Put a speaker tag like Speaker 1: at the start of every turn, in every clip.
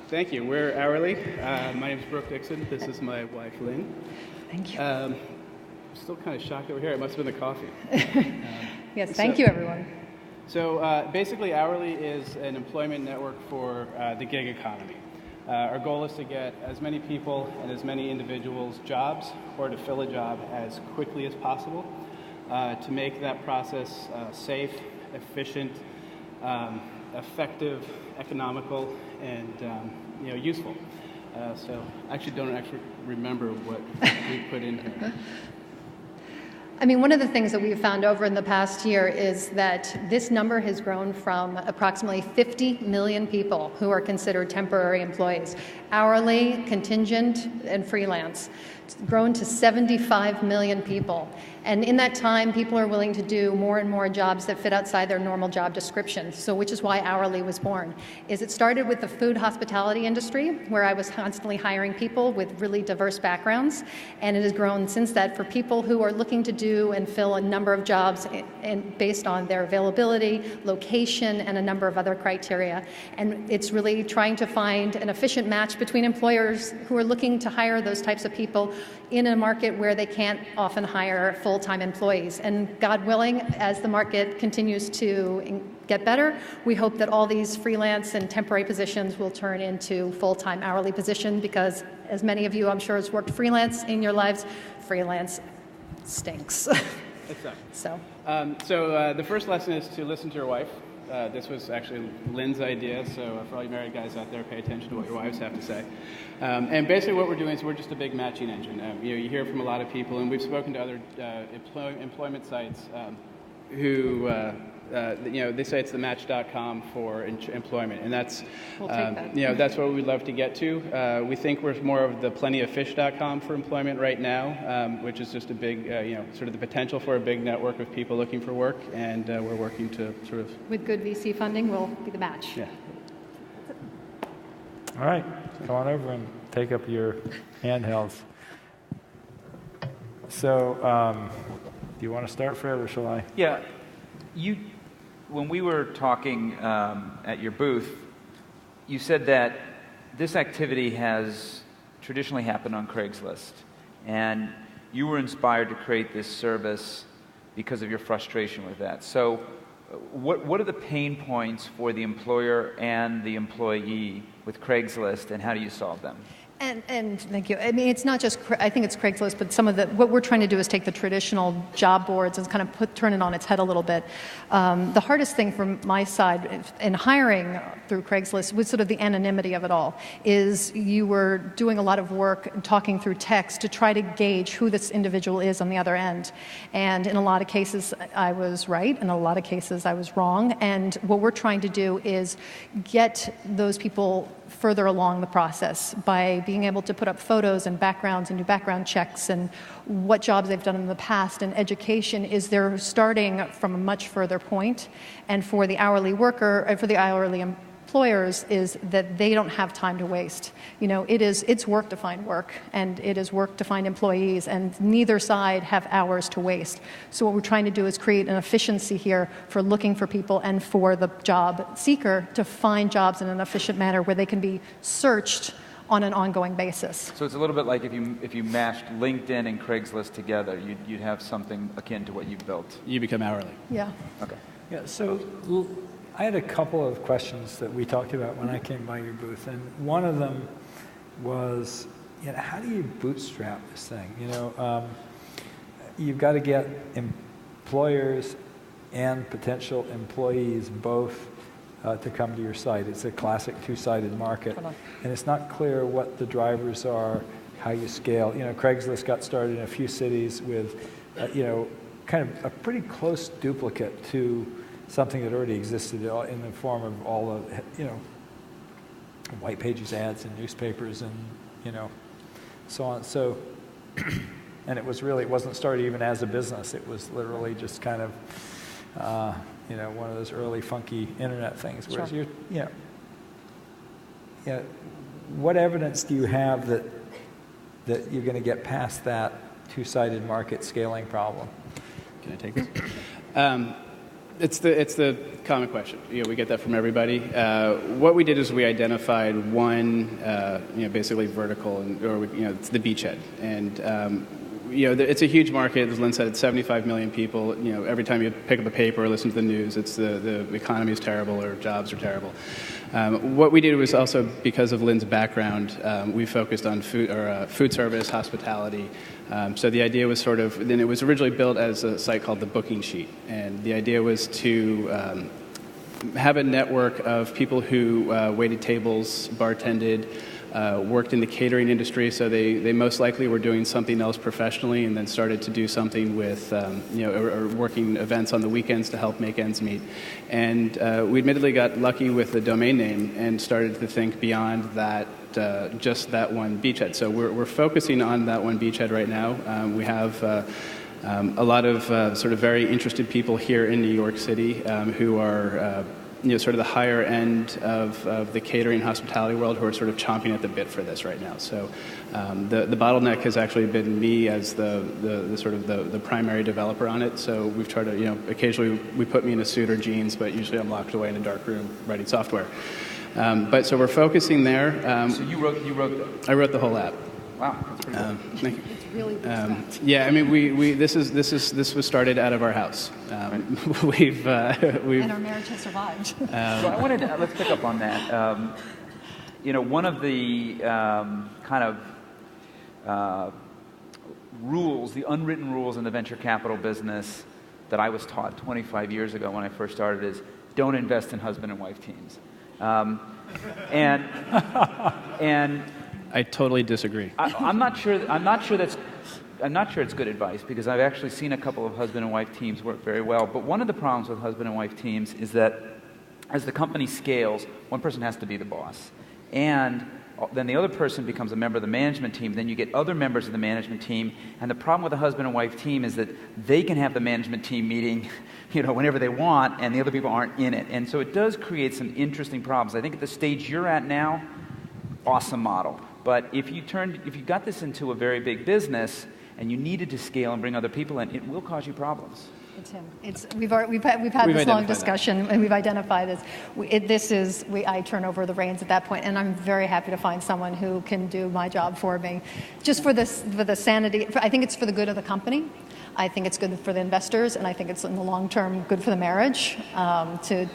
Speaker 1: Thank you. We're hourly. My name is Brooke Dixon. This is my wife, Lynn.
Speaker 2: Thank you.
Speaker 1: I'm still kind of shocked over here. It must have been the coffee.
Speaker 2: Yes, thank you, everyone.
Speaker 1: So basically, Hourly is an employment network for the gig economy. Our goal is to get as many people and as many individuals jobs or to fill a job as quickly as possible to make that process safe, efficient, effective, economical, and useful. So I don't remember what we put in here.
Speaker 2: I mean, one of the things that we've found over in the past year is that this number has grown from approximately 50 million people who are considered temporary employees, hourly, contingent, and freelance. It's grown to 75 million people. And in that time, people are willing to do more and more jobs that fit outside their normal job description. So which is why Hourly was born. It started with the food hospitality industry, where I was constantly hiring people with really diverse backgrounds. And it has grown since that for people who are looking to do and fill a number of jobs based on their availability, location, and a number of other criteria. And it's really trying to find an efficient match between employers who are looking to hire those types of people in a market where they can't often hire full-time employees. And God willing, as the market continues to get better, we hope that all these freelance and temporary positions will turn into full-time hourly position because, as many of you I'm sure has worked freelance in your lives, freelance stinks. So
Speaker 1: the first lesson is to listen to your wife. This was actually Lynn's idea, so for all you married guys out there, pay attention to what your wives have to say. And basically what we're doing is we're just a big matching engine. You hear from a lot of people, and we've spoken to other employment sites who, they say it's the match.com for employment, and that's
Speaker 2: we'll take that.
Speaker 1: That's what we'd love to get to. We think we're more of the plentyoffish.com for employment right now, which is just a big, sort of the potential for a big network of people looking for work, and we're working to sort of...
Speaker 2: With good VC funding, we'll be the match.
Speaker 1: Yeah.
Speaker 3: All right, come on over and take up your handhelds. So, do you want to start, Fred, or shall I?
Speaker 4: Yeah. When we were talking at your booth, you said that this activity has traditionally happened on Craigslist, and you were inspired to create this service because of your frustration with that. So what are the pain points for the employer and the employee with Craigslist, and how do you solve them?
Speaker 2: And thank you. I mean, it's not just, I think it's Craigslist, but what we're trying to do is take the traditional job boards and kind of turn it on its head a little bit. The hardest thing from my side in hiring through Craigslist was sort of the anonymity of it all, is you were doing a lot of work and talking through text to try to gauge who this individual is on the other end. And in a lot of cases, I was right. In a lot of cases, I was wrong. And what we're trying to do is get those people further along the process by being able to put up photos and backgrounds and do background checks and what jobs they've done in the past. And education is they're starting from a much further point. And for the hourly worker, for the hourly employers, is that they don't have time to waste. It's work to find work, and it is work to find employees, and neither side have hours to waste. So what we're trying to do is create an efficiency here for looking for people and for the job seeker to find jobs in an efficient manner where they can be searched on an ongoing basis.
Speaker 4: So it's a little bit like if you mashed LinkedIn and Craigslist together, you'd have something akin to what you've built.
Speaker 1: You become hourly.
Speaker 2: Yeah.
Speaker 4: Okay.
Speaker 3: Yeah, so I had a couple of questions that we talked about when I came by your booth, and one of them was, how do you bootstrap this thing? You've got to get employers and potential employees both to come to your site. It's a classic two-sided market, and it's not clear what the drivers are, how you scale. Craigslist got started in a few cities with, kind of a pretty close duplicate to something that already existed in the form of all the, white pages ads in newspapers and, so on. So, and it wasn't started even as a business. It was literally just kind of, one of those early funky internet things. Whereas
Speaker 2: Sure.
Speaker 3: What evidence do you have that you're going to get past that two-sided market scaling problem?
Speaker 1: Can I take this? It's the common question. We get that from everybody. What we did is we identified one, basically vertical, it's the beachhead, and it's a huge market. As Lynn said, it's 75 million people. Every time you pick up a paper or listen to the news, it's the economy is terrible or jobs are terrible. What we did was also, because of Lynn's background, we focused on food service, hospitality. So the idea was then it was originally built as a site called the Booking Sheet. And the idea was to have a network of people who waited tables, bartended, worked in the catering industry, so they most likely were doing something else professionally and then started to do something with, or working events on the weekends to help make ends meet. And we admittedly got lucky with the domain name and started to think beyond that, just that one beachhead. So we're focusing on that one beachhead right now. We have a lot of sort of very interested people here in New York City who are sort of the higher end of the catering hospitality world who are sort of chomping at the bit for this right now. So the bottleneck has actually been me as the sort of the primary developer on it. So we've tried to, occasionally we put me in a suit or jeans, but usually I'm locked away in a dark room writing software. But so we're focusing there.
Speaker 4: So you wrote
Speaker 1: I wrote the whole app.
Speaker 4: Wow, that's pretty cool.
Speaker 1: Thank you.
Speaker 2: It's really
Speaker 1: yeah, I mean, this was started out of our house. We've
Speaker 2: and our marriage has survived.
Speaker 4: So I wanted to, let's pick up on that. One of the kind of rules, the unwritten rules in the venture capital business that I was taught 25 years ago when I first started is don't invest in husband and wife teams. And
Speaker 1: I totally disagree.
Speaker 4: I'm not sure it's good advice, because I've actually seen a couple of husband and wife teams work very well. But one of the problems with husband and wife teams is that as the company scales, one person has to be the boss. And then the other person becomes a member of the management team. Then you get other members of the management team. And the problem with a husband and wife team is that they can have the management team meeting, whenever they want, and the other people aren't in it. And so it does create some interesting problems. I think at the stage you're at now, awesome model. But if you got this into a very big business and you needed to scale and bring other people in, it will cause you problems.
Speaker 2: It's him. We've had this long discussion, and we've identified this. I turn over the reins at that point, and I'm very happy to find someone who can do my job for me, just for the sanity. I think it's for the good of the company. I think it's good for the investors, and I think it's in the long term good for the marriage to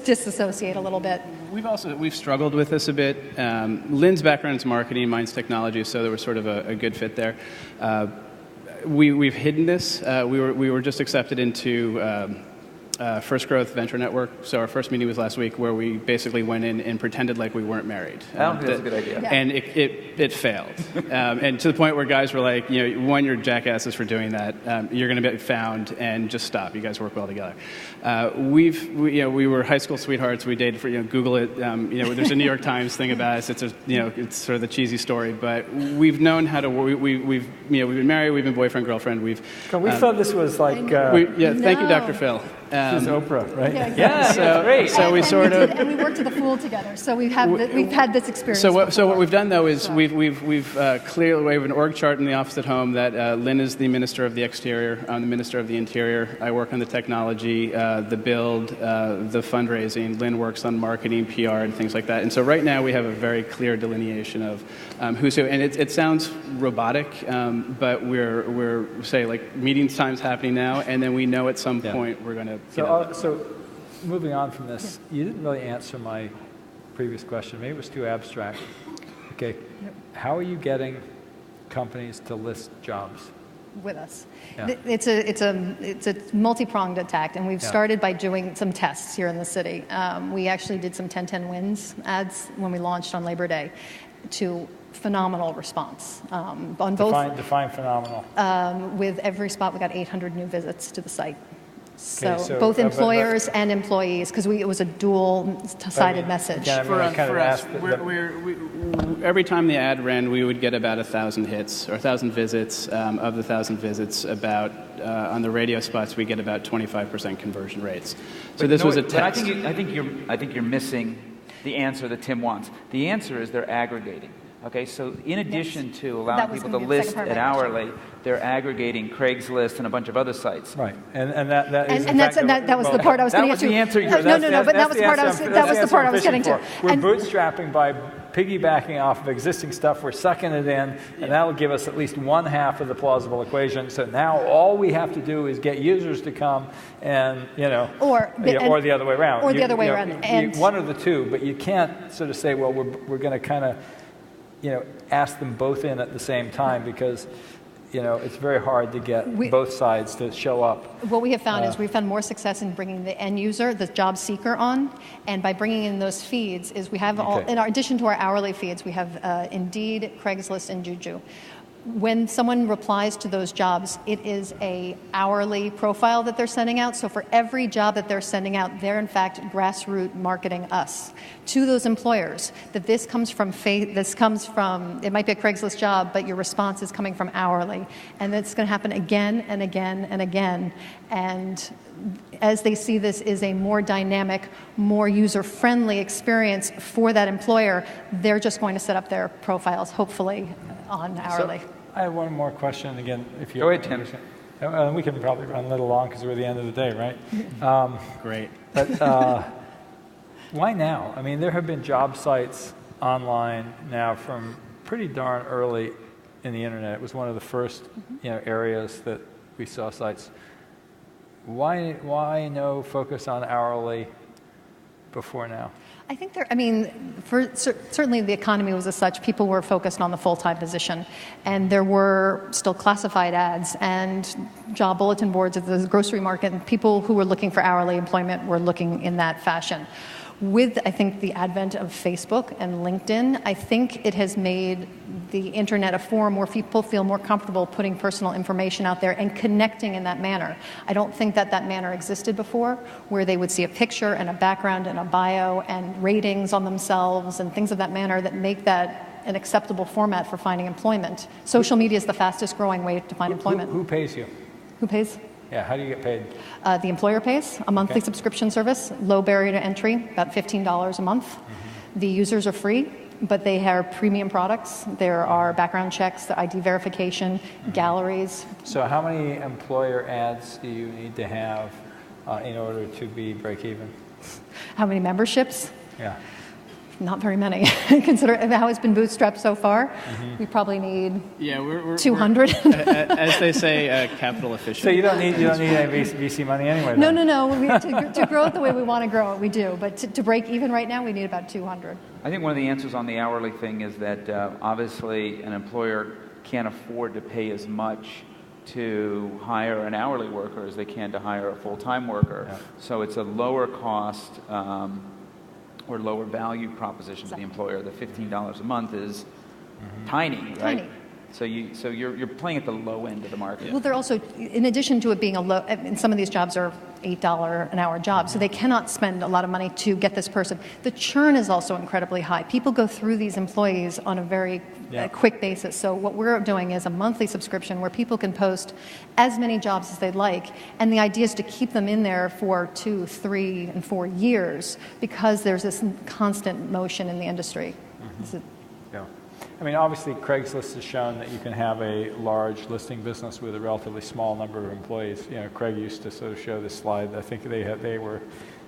Speaker 2: disassociate a little bit.
Speaker 1: We've struggled with this a bit. Lynn's background is marketing, mine's technology, so there was sort of a good fit there. We've hidden this. We were just accepted into First Growth Venture Network. So our first meeting was last week, where we basically went in and pretended like we weren't married.
Speaker 4: I don't think that's a good idea.
Speaker 2: Yeah.
Speaker 1: And it failed. And to the point where guys were like, one, you're jackasses for doing that. You're going to be found, and just stop. You guys work well together. We were high school sweethearts. We dated for, Google it. There's a New York Times thing about us. It's sort of the cheesy story, but we've known how to. We've been married. We've been boyfriend girlfriend. We
Speaker 3: thought this was like.
Speaker 1: Thank you, Dr. Phil.
Speaker 3: This is Oprah, right?
Speaker 2: Yeah, exactly.
Speaker 4: Yeah, great.
Speaker 1: So we sort of,
Speaker 2: and we worked to the Fool together. So we've had this experience.
Speaker 1: So what we've done though is we've clearly we have an org chart in the office at home that Lynn is the Minister of the Exterior, I'm the Minister of the Interior. I work on the technology, the build, the fundraising. Lynn works on marketing, PR, and things like that. And so right now we have a very clear delineation of who's who. And it sounds robotic, but we're say like meeting times happening now, and then we know at some point we're going to.
Speaker 3: So moving on from this, you didn't really answer my previous question. Maybe it was too abstract. Okay, how are you getting companies to list jobs?
Speaker 2: With us.
Speaker 3: Yeah.
Speaker 2: It's a multi-pronged attack, and we've started by doing some tests here in the city. We actually did some 10-10 wins ads when we launched on Labor Day, to phenomenal response on both.
Speaker 3: Define phenomenal.
Speaker 2: With every spot, we got 800 new visits to the site. So,
Speaker 3: Okay, so
Speaker 2: both employers and employees, because it was a dual-sided message.
Speaker 3: Yeah,
Speaker 1: For us, every time the ad ran, we would get about 1,000 hits or 1,000 visits. Of the 1,000 visits, about on the radio spots, we get about 25% conversion rates. So this was a test.
Speaker 4: But I think you're missing the answer that Tim wants. The answer is they're aggregating. Okay, so in addition to allowing
Speaker 2: That was
Speaker 4: people to
Speaker 2: gonna be the
Speaker 4: list
Speaker 2: second part
Speaker 4: at
Speaker 2: of my question.
Speaker 4: hourly, they're aggregating Craigslist and a bunch of other sites.
Speaker 3: Right, and that is
Speaker 2: And that was the part I was
Speaker 4: That
Speaker 2: getting
Speaker 4: was
Speaker 2: to.
Speaker 4: the answer you-
Speaker 2: No, but that was the part I was. That was the part I was getting to.
Speaker 3: We're
Speaker 2: And-
Speaker 3: bootstrapping by piggybacking off of existing stuff. We're sucking it in, and that will give us at least one half of the plausible equation. So now all we have to do is get users to come, and
Speaker 2: Or
Speaker 3: the other way around.
Speaker 2: Or the other way around. And
Speaker 3: one of the two, but you can't sort of say, well, we're going to kind of ask them both in at the same time, because it's very hard to get both sides to show up.
Speaker 2: what we have found is we've found more success in bringing the end user, the job seeker, on, and by bringing in those feeds, is we have all, in addition to our hourly feeds, we have Indeed, Craigslist, and Juju. When someone replies to those jobs, it is a hourly profile that they're sending out. So for every job that they're sending out, they're in fact grassroots marketing us to those employers. That this comes from it might be a Craigslist job, but your response is coming from hourly, and it's going to happen again and again and again. And as they see this is a more dynamic, more user-friendly experience for that employer, they're just going to set up their profiles, hopefully, on hourly.
Speaker 3: So I have one more question again. If you
Speaker 4: Go ahead, Tim.
Speaker 3: We can probably run a little long because we're at the end of the day, right?
Speaker 1: Great.
Speaker 3: But why now? I mean, there have been job sites online now from pretty darn early in the internet. It was one of the first areas that we saw sites. Why no focus on hourly before now?
Speaker 2: I think certainly the economy was as such, people were focused on the full-time position, and there were still classified ads and job bulletin boards at the grocery market, and people who were looking for hourly employment were looking in that fashion. With, I think, the advent of Facebook and LinkedIn, I think it has made the internet a forum where people feel more comfortable putting personal information out there and connecting in that manner. I don't think that manner existed before, where they would see a picture and a background and a bio and ratings on themselves and things of that manner that make that an acceptable format for finding employment. Social media is the fastest growing way to find employment.
Speaker 3: Who pays you?
Speaker 2: Who pays?
Speaker 3: Yeah, how do you get paid?
Speaker 2: The employer pays, a monthly subscription service, low barrier to entry, about $15 a month. The users are free, but they have premium products. There are background checks, the ID verification, galleries.
Speaker 3: So how many employer ads do you need to have in order to be break even?
Speaker 2: How many memberships?
Speaker 3: Yeah.
Speaker 2: Not very many. Consider how it's been bootstrapped so far. We probably need
Speaker 1: we're
Speaker 2: 200.
Speaker 1: As they say, capital efficient.
Speaker 3: So you don't need any VC money anyway.
Speaker 2: No. To grow it the way we want to grow it, we do. But to break even right now, we need about 200.
Speaker 4: I think one of the answers on the hourly thing is that obviously an employer can't afford to pay as much to hire an hourly worker as they can to hire a full-time worker. Yeah. So it's a lower cost or lower value proposition to the employer. The $15 a month is tiny, right?
Speaker 2: Tiny.
Speaker 4: So you're playing at the low end of the market.
Speaker 2: Well, they're also, in addition to it being a low, and some of these jobs are $8 an hour jobs, so they cannot spend a lot of money to get this person. The churn is also incredibly high. People go through these employees on a very quick basis. So what we're doing is a monthly subscription where people can post as many jobs as they'd like, and the idea is to keep them in there for 2, 3, and 4 years because there's this constant motion in the industry.
Speaker 3: Yeah. I mean, obviously, Craigslist has shown that you can have a large listing business with a relatively small number of employees. Craig used to sort of show this slide. I think they were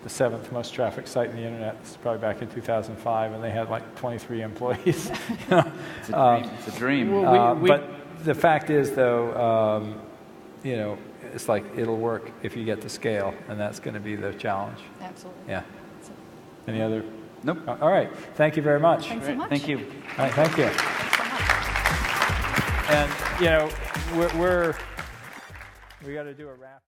Speaker 3: the 7th most trafficked site in the internet. This is probably back in 2005, and they had like 23 employees.
Speaker 4: It's a dream.
Speaker 3: But the fact is, though, it's like it'll work if you get to scale, and that's going to be the challenge.
Speaker 2: Absolutely.
Speaker 3: Yeah. Any other?
Speaker 4: Nope.
Speaker 3: All right. Thank you very much.
Speaker 2: Thanks so much.
Speaker 4: Thank you.
Speaker 3: All right. Thank you.
Speaker 2: Thanks so much.
Speaker 3: And we got to do a wrap.